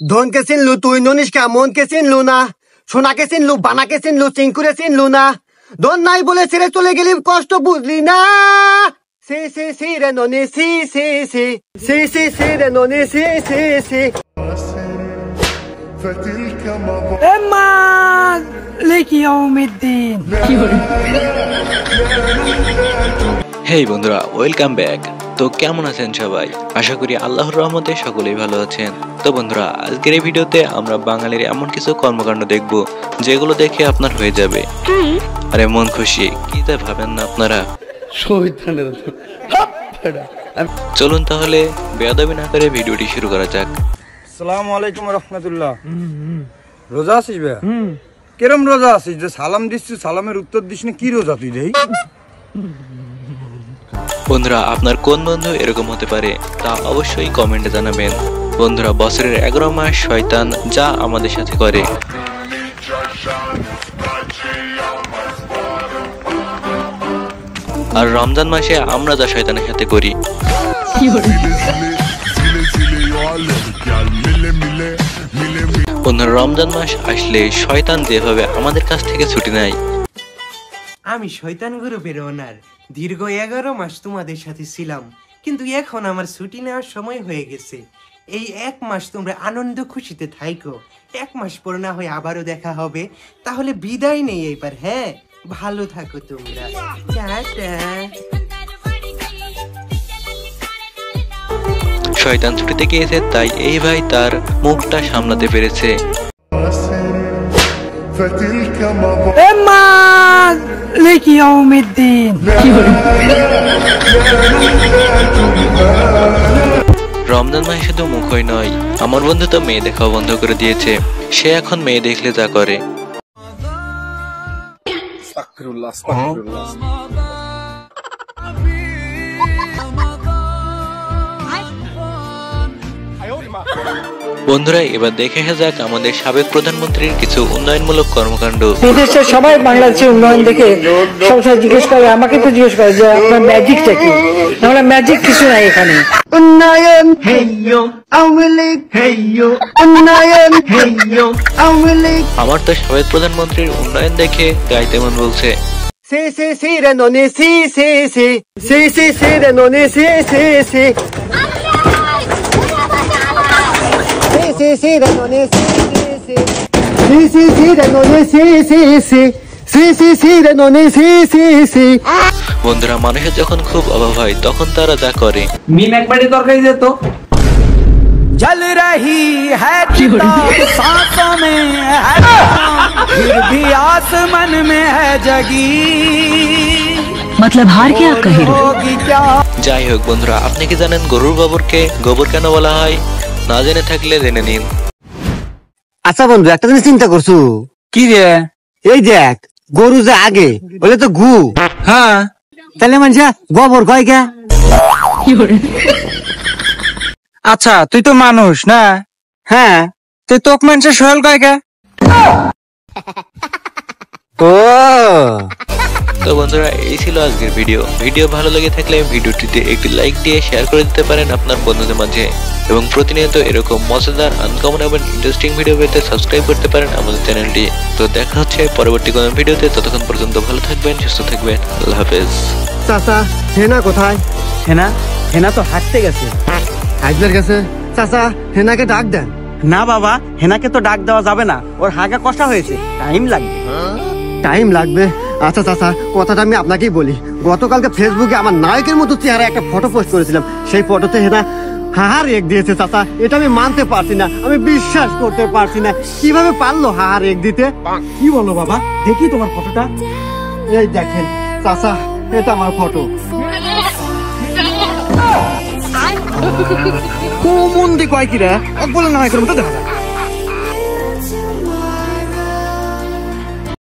ধনকে চিনলু তুই, ননিষ্কা মনকে চিনলু না, সোনাকে চিনলু, বানাকে চিনলু, চিঙ্কুরে চিনলু না। ধন নাই বলে ছেড়ে চলে গেলি, কষ্ট বুঝলি না। সি সি সি রে ননি, সি সি সি সি সি সি রে ননি, সি সি সি। হেই বন্ধুরা, ওয়েলকাম ব্যাক। তো কেমন আছেন সবাই? আশা করি আল্লাহর রহমতে সকলেই ভালো আছেন। তো বন্ধুরা, আজকের এই ভিডিওতে আমরা বাঙালির এমন কিছু কর্মকাণ্ড দেখব যেগুলো দেখে আপনার হয়ে যাবে আরে মন খুশি। কি তা ভাবেন না আপনারা? চলুন তাহলে বেয়াদবি না করে ভিডিওটি শুরু করা যাক। আসসালামু আলাইকুম রহমতুল্লাহ। রোজা আছিস ভাইয়া? কেরম রোজা আছিস যে সালাম দিচ্ছিস, সালামের উত্তর দিস না? কি রোজা তুই দেই? বন্ধুরা, আপনার কোন বন্ধু এরকম হতে পারে তা অবশ্যই কমেন্টে জানাবেন। বন্ধুরা, বছরের 11 মাস শয়তান যা আমাদের সাথে করে, আর রমজান মাসে আমরা যা শয়তানের সাথে করি। বন্ধুরা, রমজান মাস আসলে শয়তান যেভাবে আমাদের কাছ থেকে ছুটি নেয়। আমি শয়তান গ্রুপের ওনার। দীর্ঘ 11 মাস তোমাদের সাথে ছিলাম, কিন্তু এখন আমার ছুটি নেওয়ার সময় হয়ে গেছে। এই 1 মাস তোমরা আনন্দ খুশিতে থাইকো। 1 মাস পর না হয় আবারও দেখা হবে। তাহলে বিদায় নেই এবার। হ্যাঁ, ভালো থাকো তোমরা। টাটা। শয়তান ছুটিতে গিয়েছে, তাই এই ভাই তার মুখটা সামলাতে পেরেছে। রমজান মাসে শুধু মুখই নয়, আমার বন্ধু তো মেয়ে দেখাও বন্ধ করে দিয়েছে। সে এখন মেয়ে দেখলে যা করে। বন্ধুরা, এবার দেখে যাক আমাদের সাবেক প্রধানমন্ত্রীর কিছু উন্নয়নমূলক কর্মকাণ্ড। বিদেশের সবাই বাংলাদেশের উন্নয়ন দেখে সবসময় জিজ্ঞেস করে, আমাকে তো জিজ্ঞেস করে যে আপনার ম্যাজিকটা কি? তাহলে ম্যাজিক কিছু নাই এখানে। উন্নয়ন হেইয়ো আওয়ামী লীগ, হেইয়ো উন্নয়ন হেইয়ো আওয়ামী লীগ। আমার তো সাবেক প্রধানমন্ত্রীর উন্নয়ন দেখে গাইতে মন বলছে। সি সি সি রে ননি, সি সি সি সি সি সি রে ননি, সি সি সি সি সি রে ননি, সি সি সি সি সি রে ননি, সি সি সি সি সি সি রে ননি, সি সি সি। বন্ধুরা, মানুষের যখন খুব অভাব হয় তখন তারা যা করে। মিম একবারই তরকারি যেত। जल रही है सांसों में है, फिर भी आसमान में है जगी। मतलब हार के आप कह रहे हो? যাই হোক বন্ধুরা, আপনি কি জানেন গরুর গোবরকে গোবর কেন বলা হয়? না জেনে থাকলে জেনে নিন। আচ্ছা বন্ধু, একটা জিনিস চিন্তা করছু? কি রে? এই দেখ, গরু যে আগে বলে তো গু, হ্যাঁ, তাহলে মানুষ গোবর কয় কে? আচ্ছা তুই তো মানুষ না? হ্যাঁ, তুই তোক মানুষের সোহেল কয় কে? ও তো বন্ধুরা, এই ছিল আজকের ভিডিও ভালো লেগে থাকলে ভিডিওটিতে একটি লাইক দিয়ে শেয়ার করে দিতে পারেন আপনার বন্ধুদের মাঝে, এবং প্রতিনিয়ত এরকম মজাদার, আনকমন এবং ইন্টারেস্টিং ভিডিও পেতে সাবস্ক্রাইব করতে পারেন আমাদের চ্যানেলটি। তো দেখা হচ্ছে পরবর্তী কোনো ভিডিওতে। ততক্ষণ পর্যন্ত ভালো থাকবেন, সুস্থ থাকবেন। আল্লাহ হাফেজ। চাচা, হেনা কোথায়? হেনা? হেনা তো হাঁটতে গেছে। হাইজবের গেছে? চাচা, হেনাকে ডাক দেন। না বাবা, হেনাকে তো ডাক দেওয়া যাবে না, ওর হাগা কষা হয়েছে, টাইম লাগবে। টাইম লাগবে? আচ্ছা চাচা, কথাটা আমি আপনাকেই বলি। গতকালকে ফেসবুকে আমার নায়কের মতো চেহারা একটা ফটো পোস্ট করেছিলাম। সেই ফটোতে হেনা হাহার এক দিয়েছে। চাচা, এটা আমি মানতে পারছি না, আমি বিশ্বাস করতে পারছি না। কিভাবে পারলো হাহার এক দিতে? কি বলো বাবা, দেখি তোমার ফটোটা। এই দেখেন চাচা, এটা আমার ফটো। কোন মন্দি কয় কি রে? বলে নায়কের মতো দেখা যায়।